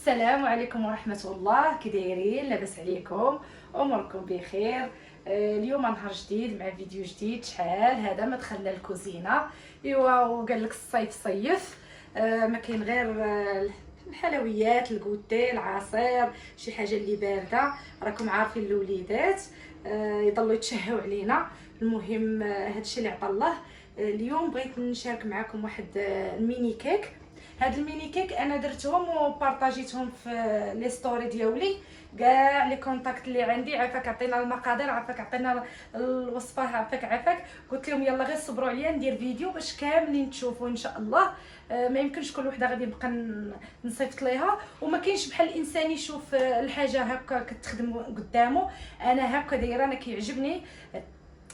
السلام عليكم ورحمة الله. كي دايرين؟ لاباس عليكم؟ اموركم بخير؟ اليوم نهار جديد مع فيديو جديد. شحال هذا ما دخلنا الكوزينه، ايوا وقال لك الصيف صيف. ما كاين غير الحلويات، الكوتي، العصير، شي حاجه اللي بارده. راكم عارفين الوليدات يضلوا يتشهوا علينا. المهم هادشي اللي عطا الله. اليوم بغيت نشارك معكم واحد الميني كيك. هاد الميني كيك انا درتهم وبارطاجيتهم في لي ستوري ديالي. كاع لي كونتاكت اللي عندي عافاك عطينا المقادير، عافاك عطينا الوصفه، عافاك قلت لهم يلا غير صبروا عليا ندير فيديو باش كاملين تشوفوا ان شاء الله. ما يمكنش كل وحده غادي نبقى نصيفط ليها، وما كاينش بحال الانسان يشوف الحاجه هكا كتخدم قدامه. انا هكا دايره، انا كيعجبني.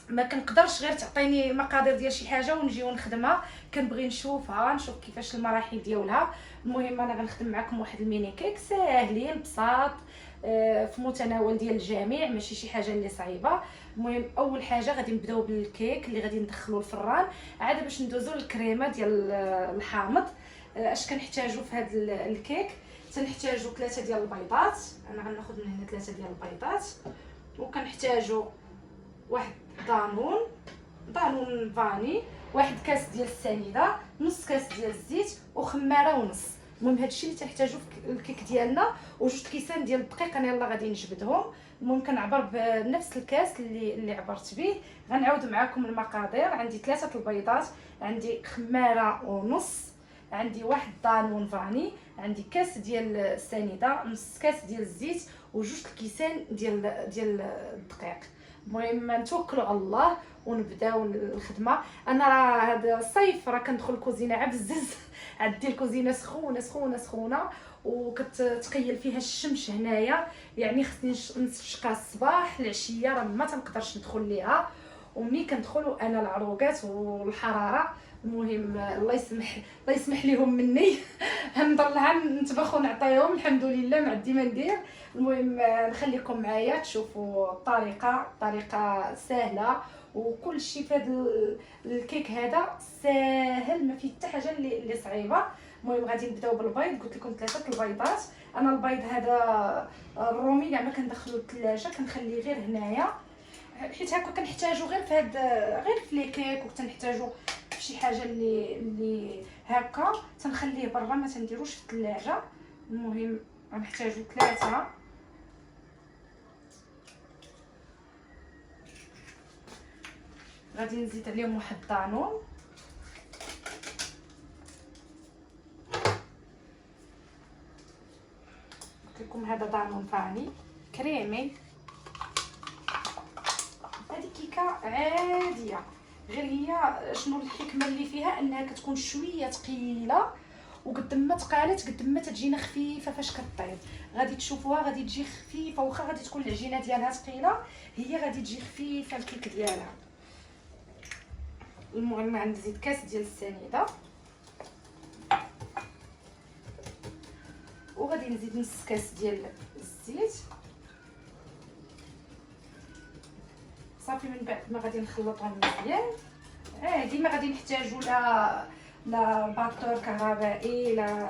ما كنقدرش غير تعطيني المقادير ديال شي حاجه ونجي ونخدمها، كنبغي نشوفها، نشوف كيفاش المراحل ديالها. المهم انا غنخدم معكم واحد الميني كيك ساهلين بساط، في متناول ديال الجميع، ماشي شي حاجه اللي صعيبه. المهم اول حاجه غادي نبداو بالكيك اللي غادي ندخلو الفران، عاد باش ندوزو للكريمه ديال الحامض. اش كنحتاجو في هذا الكيك؟ تنحتاجو 3 ديال البيضات، انا غناخذ من هنا 3 ديال البيضات، وكنحتاجو واحد دانون فاني، واحد كاس ديال السنيده، نص كاس ديال الزيت، وخماره ونص. المهم هادشي اللي تنحتاجو في الكيك ديالنا، وجوج كيسان ديال الدقيق. انا يلا غادي نجبدهم. المهم كنعبر بنفس الكاس اللي عبرت به. غنعاود معكم المقادير. عندي 3 البيضات، عندي خماره ونص، عندي واحد دانون فاني، عندي كاس ديال السنيده، نص كاس ديال الزيت، وجوج الكيسان ديال الدقيق. المهم نتوكلوا على الله ونبداو الخدمه. انا راه هذا الصيف راه كندخل الكوزينه عبزز عندي الكوزينه سخونه سخونه سخونه، وكتقيل فيها الشمس هنايا. يعني خصني نشقى الصباح العشيه، راه ما تنقدرش ندخل ليها. وملي كندخل انا العروقات والحراره. المهم الله يسمح ليهم مني نضلها نطبخ ونعطيهم، الحمد لله ما عندي ما ندير. المهم نخليكم معايا تشوفوا طريقه سهله، وكل شيء في هذا الكيك هذا ساهل، ما فيه حتى حاجه اللي صعيبه. المهم غادي نبداو بالبيض. قلت لكم 3 البيضات. انا البيض هذا الرومي كاع ما كندخلو للثلاجه، كنخليه غير هنايا، حيت هكا كنحتاجو غير في غير في لي كيك، وكنحتاجو في شي حاجه اللي هكا تنخليه برا، ما تنديروش في الثلاجه. المهم غنحتاجو 3. غادي نزيد عليهم واحد الطانون، قلت لكم هذا طانون فاني كريمي. هذه كيكه عاديه، غير هي شنو الحكمه اللي فيها، انها كتكون شويه ثقيله، وقد ما تقالت قد ما تجينا خفيفه فاش كطيب. غادي تشوفوها غادي تجي خفيفه، واخا غادي تكون العجينه ديالها ثقيله، هي غادي تجي خفيفه الكيك ديالها. المهم غنزيد كاس ديال السنيده، وغادي نزيد نص كاس ديال الزيت. صافي من بعد ما غادي نخلطهم مزيان. عادي ما غادي نحتاجو لا باتور كهربائي لا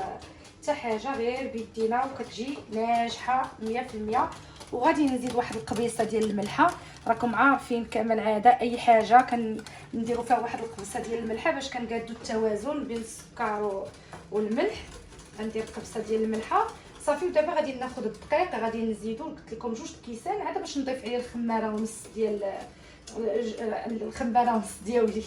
حتى حاجه، غير بيدينا وكتجي ناجحه 100%. وغادي نزيد واحد القبيصه ديال الملحه. راكم عارفين كما العاده اي حاجه كنديروا فيها واحد القبيصه ديال الملحه باش كنقادو التوازن بين السكر والملح. غندير قبصه ديال الملحه صافي. ودابا غادي ناخذ الدقيق، غادي نزيدو قلت لكم 2 كيسان، عاد باش نضيف عليه الخماره ونص ديال الخماره ونص ديالي.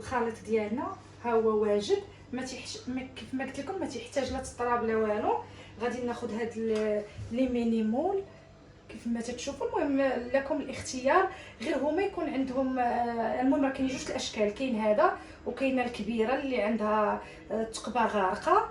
الخليط ديالنا ها هو واجد. كيف ما قلت لكم ما تيحتاج لا تطراب لا والو. غادي ناخذ هاد لي مينيمول كيف ما تشوفوا. المهم لكم الاختيار، غير هما يكون عندهم المهم راه كاين جوج الاشكال، كاين هذا وكاينه الكبيره اللي عندها تقبه غارقه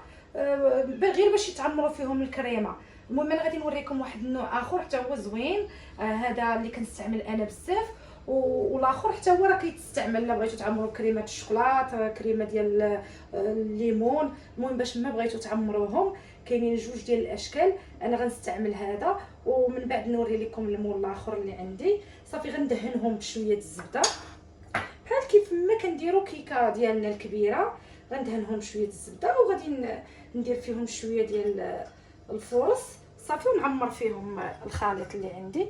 غير باش يتعمروا فيهم الكريمه. المهم انا غادي نوريكم واحد النوع اخر حتى هو زوين، هذا اللي كنستعمل انا بزاف، والاخر حتى هو راه كيتستعمل الا بغيتو تعمروا كريمه الشوكولات، كريمه ديال الليمون. المهم باش ما بغيتو تعمروهم كاينين جوج ديال الاشكال. انا غنستعمل هذا ومن بعد نوري لكم المول الاخر اللي عندي. صافي غندهنهم بشويه الزبده بحال كيف ما كنديروا كيكه ديالنا الكبيره. غندهنهم شويه الزبده وغادي ندير فيهم شويه ديال الفورص صافي، ونعمر فيهم الخليط اللي عندي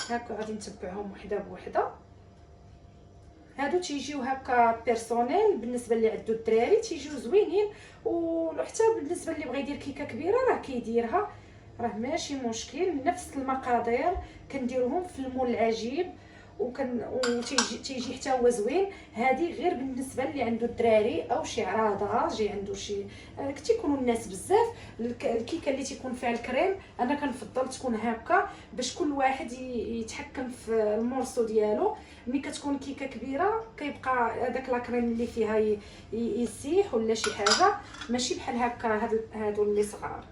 هكا. غادي نتبعهم وحده بوحده. هادو تيجيو هكا بيرسونيل بالنسبه اللي عندو الدراري تيجيو زوينين، وحتى بالنسبه اللي بغى يدير كيكه كبيره راه كيديرها، راه ماشي مشكل. نفس المقادير كنديروهم في المول العجيب تيجي حتى هو زوين. هذه غير بالنسبه اللي عنده الدراري او شي عراضه جي عنده شي تيكونوا الناس بزاف. الكيكه اللي تيكون فيها الكريم انا كنفضل تكون هكا باش كل واحد يتحكم في المورسو ديالو. ملي كتكون كيكه كبيره كيبقى هذاك لاكريم اللي فيها يسيح ولا شي حاجه، ماشي بحال هكا هادو اللي صغار.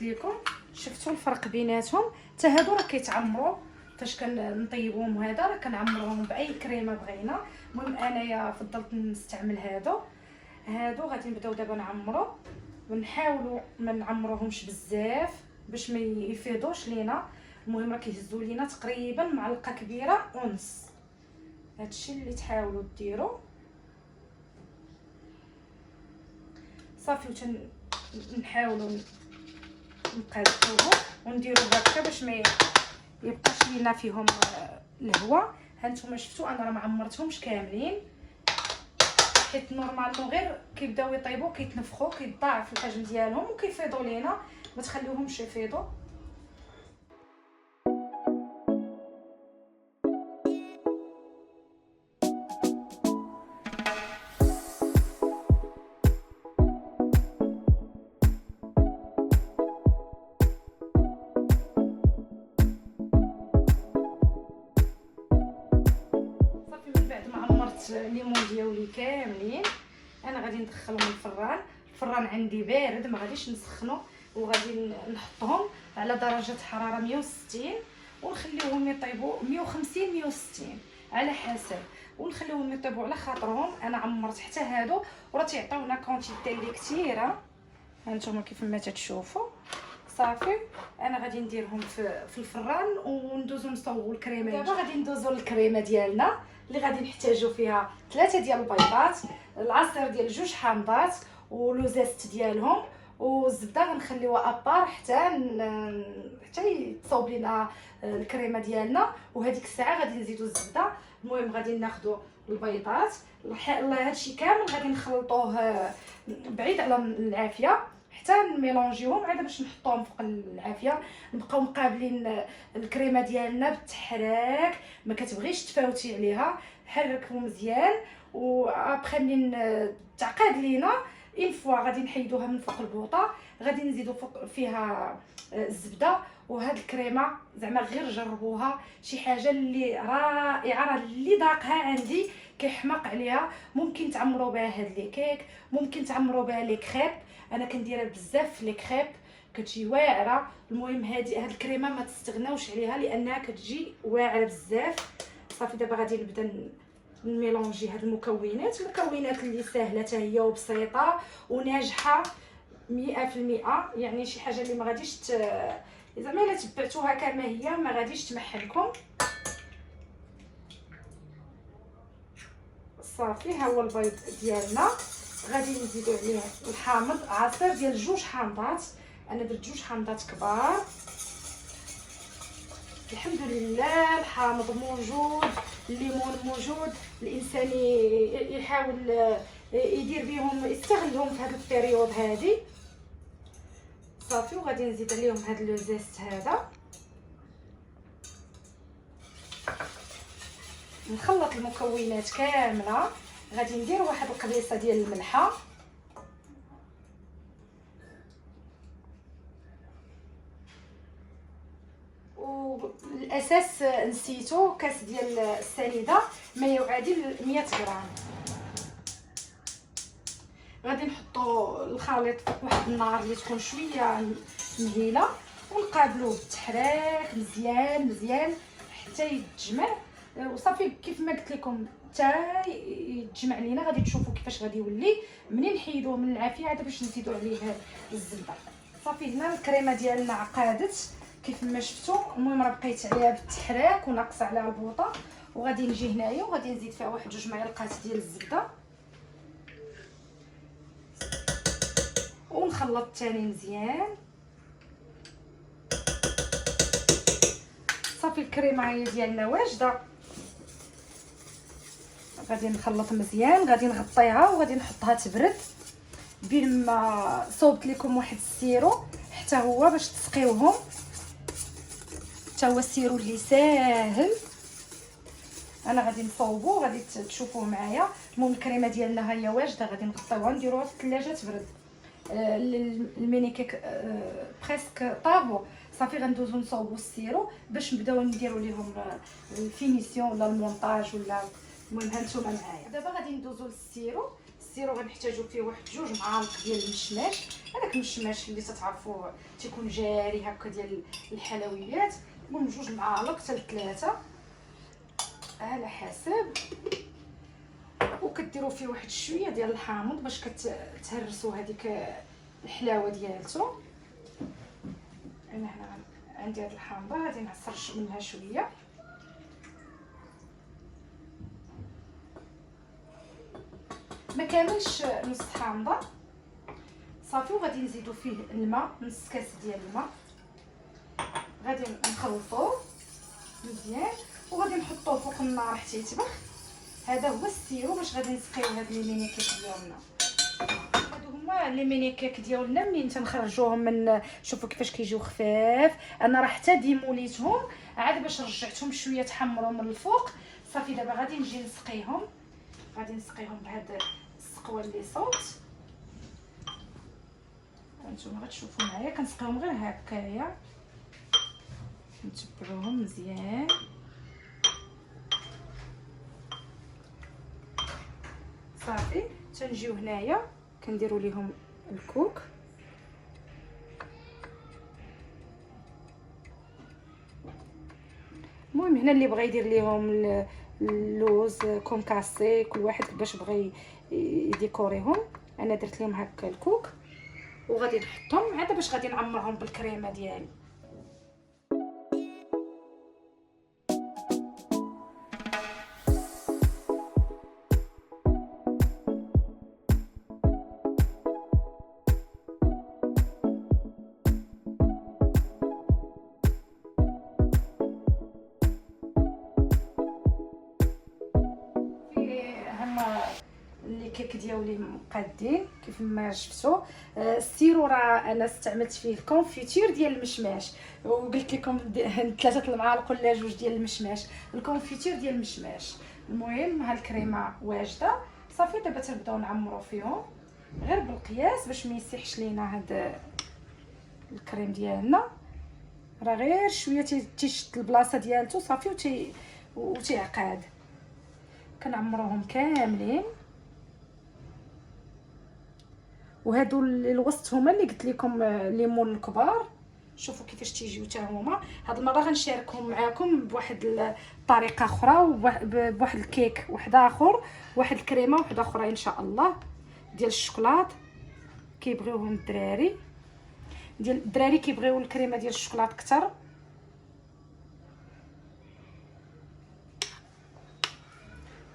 لكم شفتوا الفرق بيناتهم؟ حتى هادو راه كيتعمروا فاش كنطيبوهم، وهذا راه كنعمروهم باي كريمه بغينا. المهم انايا فضلت نستعمل هادو غادي نبداو دابا نعمروا، ونحاولوا ما نعمروهمش بزاف باش ما يفيضوش لينا. المهم راه كيهزوا لينا تقريبا معلقه كبيره ونص. هادشي اللي تحاولوا ديروا صافي. نحاولوا نقادوهم ونديروا هكا باش ما يبقاش لينا فيهم الهواء. هانتوما شفتوا انا راه ما عمرتهمش كاملين، حيت نورمالمون غير كيبداو يطيبوا كيتنفخوا كيتضاعف الحجم ديالهم وكيفيضوا لينا، ما تخليوهمش يفيضوا. الليمون ديالي كاملين انا غادي ندخلهم الفران عندي بارد ما غاديش نسخنو، وغادي نحطهم على درجه حراره 160 ونخليوهم يطيبوا 150 160 على حسب، ونخليوهم يطيبوا على خاطرهم. انا عمرت حتى هادو وراه تيعطيونا كونتيتي اللي كثيره، هانتوما كيف ما تتشوفوا. صافي انا غادي نديرهم في الفران وندوزو نصوبوا الكريمه. دابا غادي ندوزو للكريمه ديالنا اللي غادي نحتاجو فيها 3 ديال البيضات، العصير ديال 2 حامضات ولو زيست ديالهم، والزبده غنخليوها ابار حتى يتصاوب لينا الكريمه ديالنا. وهذيك الساعه غادي نزيدو الزبده. المهم غادي ناخذوا البيضات هادشي كامل غادي نخلطوه بعيد على العافيه حتى نميلونجيوهم عاد باش نحطوهم فوق العافيه. نبقاو مقابلين الكريمه ديالنا بالتحراك، ما كتبغيش تفاوتي عليها، حركوا مزيان. وابخي منين تعقاد لينا اون فوا غادي نحيدوها من فوق البوطه، غادي نزيدو فوق فيها الزبده. وهاد الكريمه زعما غير جربوها، شي حاجه اللي رائعه، راه اللي ذاقها عندي كيحماق عليها. ممكن تعمروا بها هاد لي كيك، ممكن تعمروا بها لي كريب، انا كنديرها بزاف في لي كريب كتجي واعره. المهم هاد الكريمه ما تستغناوش عليها لانها كتجي واعره بزاف. صافي دابا غادي نبدا نميلونجي هاد المكونات اللي ساهله حتى هي وبسيطه وناجحه 100%. يعني شي حاجه اللي ما غاديش زعما الا تبعتوها كما هي ما غاديش تمحلكم. صافي ها هو البيض ديالنا، غادي نزيدو عليه الحامض، عصير ديال 2 حامضات، انا درت 2 حامضات كبار. الحمد لله الحامض موجود، الليمون موجود، الانسان يحاول يدير بهم، يستغلهم في هذه البيريود هذه. صافي، وغادي نزيد عليهم هذا لو زيست هذا، نخلط المكونات كامله. غادي ندير واحد القبيصه ديال الملحه، والاساس نسيتو، كاس ديال السنيده ما يعادل 100 غرام. غادي نحطو الخليط فوق واحد النار اللي تكون شويه مهيله، ونقابلوه بالتحراك مزيان مزيان حتى يتجمع. وصافي كيف ما قلت لكم حتى يتجمع لينا. غادي تشوفوا كيفاش غادي يولي منين نحيدوه من العافيه عاد باش نزيدوا عليه الزبده. صافي هنا الكريمه ديالنا عقادت كيف ما شفتوا. المهم راه بقيت عليها بالتحراك وناقصه عليها البوطه. وغادي نجي هنايا وغادي نزيد فيها واحد 2 معالق ديال الزبده، ونخلط ثاني مزيان. صافي الكريمه هي ديالنا واجده. غادي نخلط مزيان، غادي نغطيها وغادي نحطها تبرد. بين ما صوبت لكم واحد السيرو حتى هو باش تسقيوهم، حتى هو السيرو اللي ساهل. انا غادي نصوبو غادي تشوفوه معايا. المهم الكريمه ديالنا هي واجده، غادي نغطيوها نديروها في الثلاجه تبرد. الميني كيك بريسك طابو. صافي غندوزو نصوبو السيرو باش نبداو نديرو ليهم الفينيسيون ولا المونتاج ولا. المهم هانتوما معايا. دابا غادي ندوزو للسيرو. السيرو غنحتاجو فيه واحد 2 معالق ديال المشماش، هذاك المشماش اللي تتعرفوه تيكون جاري هكا ديال الحلويات. المهم 2 معالق حتى 3 على حسب. وكديروا فيه واحد شويه ديال الحامض باش كتهرسوا هذيك الحلاوه ديالته. انا هنا عندي هاد الحامضه غادي نعصر منها شويه. ما كاملش نص حامضه. صافي وغادي نزيدو فيه الماء، نص كاس ديال الماء. غادي نخلطوه مزيان وغادي نحطوه فوق النار حتى يطبخ. هذا هو السيرو باش غادي نسقيو هاد لي ميني كيك ديالنا. هادو هما لي ميني كيك ديالنا منين تنخرجوهم من. شوفوا كيفاش كيجيو خفاف. انا راه حتى ديموليتهم عاد باش رجعتهم شويه تحمروا من الفوق. صافي دابا غادي نجي نسقيهم. غادي نسقيهم بهذا السقوه اللي صوت. هانتوما غتشوفوا معايا كنسقيهم غير هكايا، نتبعوهم مزيان. صافي تنجيو هنايا كنديروا ليهم الكوك. المهم هنا اللي بغى يدير ليهم اللوز كونكاسي، كل واحد باش بغى يديكوريهم. انا درت لهم هكا الكوك وغادي نحطهم عاد باش غادي نعمرهم بالكريمه ديالي. اللي كيك ديالي مقادين كيف ما شفتوا. السيرو راه انا استعملت فيه الكونفيتير ديال المشماش، وقلت لكم 3 المعالق ولا 2 ديال المشماش، الكونفيتير ديال المشماش. المهم ها الكريمه واجده. صافي دابا تنبداو نعمروا فيهم غير بالقياس باش ما يسيحش لينا هاد الكريم ديالنا. راه غير شويه تيشد البلاصه ديالته صافي وتيعقاد. كنعمروهم كاملين. وهادو الوسط هما اللي قلت لكم الليمون الكبار. شوفوا كيفاش تيجيو حتى هما. هاد المره غنشاركهم معكم بواحد الطريقه اخرى وبواحد الكيك واحد اخر، واحد الكريمه واحد اخرى ان شاء الله ديال الشوكولات كيبغيوهم الدراري كيبغيو الكريمه ديال الشوكولات اكثر.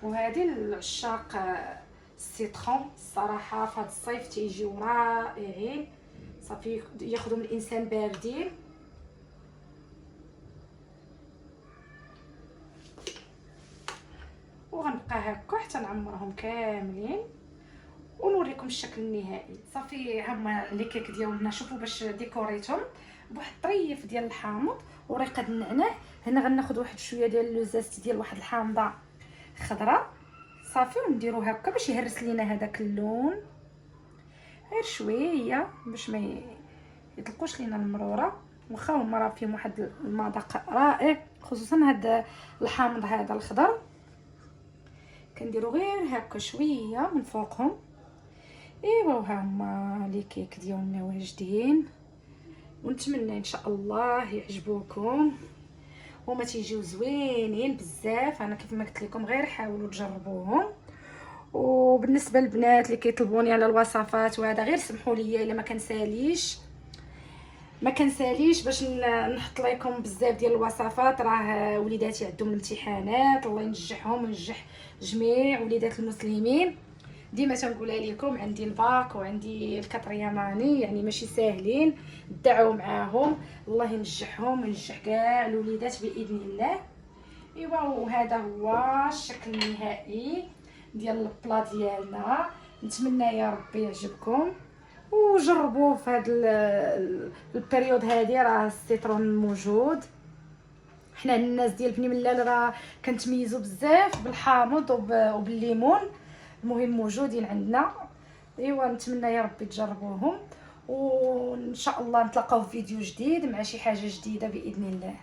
وهذه العشاق السيترون الصراحه في هذا الصيف تيجيو رائعين. صافي ياخذهم الانسان باردين. غنعمرهم كاملين ونوريكم الشكل النهائي. صافي هما لي كيك ديالنا، شوفوا باش ديكوريتهم بواحد الطريف ديال الحامض وريقه النعناع. هنا غناخذ واحد شويه ديال لوزاست ديال واحد الحامضه خضراء صافي، ونديرو هكا باش يهرس لينا هذاك اللون غير شويه باش ما يطلقوش لينا المروره. واخا هما راه فيهم واحد المذاق رائع، خصوصا هذا الحامض هذا الخضر. كنديرو غير هكا شويه من فوقهم. ايوا وها هما لي كيك ديالنا واجدين، ونتمنى ان شاء الله يعجبوكم وما تيجيو زوينين بزاف. انا كيف ما قلت لكم غير حاولوا تجربوهم. وبالنسبه للبنات اللي كيطلبوني على الوصفات وهذا غير سمحوا لي الا ما كنساليش باش نحط لكم بزاف ديال الوصفات. راه وليداتي عندهم الامتحانات، الله ينجحهم وينجح جميع وليدات المسلمين. ديما تنقولها لكم عندي الباك وعندي الكاترياماني، يعني ماشي ساهلين. دعوا معاهم الله ينجحهم وينجح كاع الوليدات باذن الله. ايوا وهذا هو الشكل النهائي ديال البلا ديالنا. نتمنى يا ربي يعجبكم وجربوه في هذا البريود هذه. راه السيترون موجود. حنا الناس ديال بني ملال راه كنتميزوا بزاف بالحامض وبالليمون، المهم موجودين عندنا. ايوا نتمنى يا ربي تجربوهم، وان شاء الله نتلاقاو في فيديو جديد مع شي حاجه جديده باذن الله.